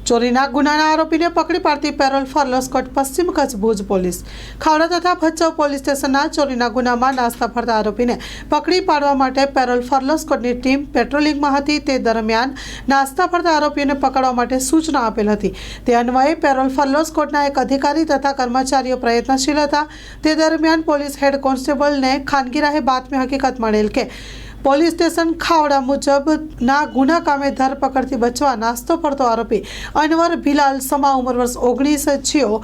ચોરીના ગુનાના આરોપીને પકડી પાડતી પેરોલ ફરલો સ્કોટ પશ્ચિમ કચ્છ ભુજ પોલીસ ખાવડા તથા ભચાઉ પોલીસ સ્ટેશનના ચોરીના ગુનામાં નાસ્તા ફરતા આરોપીને પકડી પાડવા માટે પેરોલ ફરલો સ્કોટની ટીમ પેટ્રોલિંગમાં હતી। તે દરમિયાન નાસ્તા ફરતા આરોપીઓને પકડવા માટે સૂચના આપેલ હતી। તે અન્વયે પેરોલ ફરલો સ્કોટના એક અધિકારી તથા કર્મચારીઓ પ્રયત્નશીલ હતા। તે દરમિયાન પોલીસ હેડ કોન્સ્ટેબલને ખાનગી રાહે બાતમી હકીકત મળેલ કે પોલીસ સ્ટેશન ખાવડા મુજબના ગુના કામે ધરપકડથી બચવા નાસ્તો ફરતો આરોપી અનવર ભીલાલ સમા ઉંમર વર્ષ 19 છિયો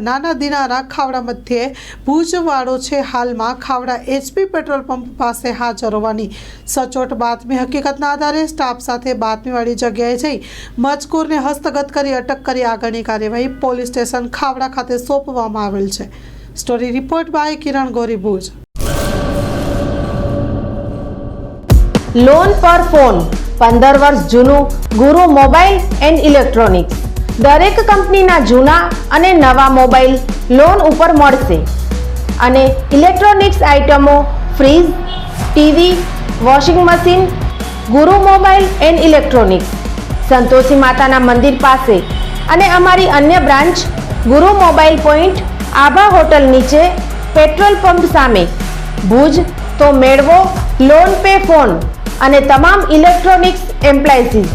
નાના દિનારા ખાવડા મધ્યે ભુજવાડો છે। હાલમાં ખાવડા HP પેટ્રોલ પંપ પાસે હાજર હોવાની સચોટ બાતમી હકીકતના આધારે સ્ટાફ સાથે બાતમીવાળી જગ્યાએ જઈ મજકૂરને હસ્તગત કરી અટક કરી આગળની કાર્યવાહી પોલીસ સ્ટેશન ખાવડા ખાતે સોંપવામાં આવેલ છે। Story report by Kiran Gori Bhuj. Loan પર ફોન 15 વર્ષ જૂનું ગુરુ મોબાઈલ એન્ડ ઇલેક્ટ્રોનિક્સ દરેક કંપનીના જૂના અને નવા મોબાઈલ લોન ઉપર મળશે અને ઇલેક્ટ્રોનિક્સ આઇટમો ફ્રીજ, ટીવી, વોશિંગ મશીન ગુરુ મોબાઈલ એન્ડ ઇલેક્ટ્રોનિક્સ સંતોષી માતાના મંદિર પાસે અને અમારી અન્ય બ્રાન્ચ ગુરુ મોબાઈલ પોઈન્ટ આભા હોટલ નીચે પેટ્રોલ પંપ સામે ભુજ। તો મેળવો લોન પે ફોન અને તમામ ઇલેક્ટ્રોનિક્સ એપ્લાયન્સીસ।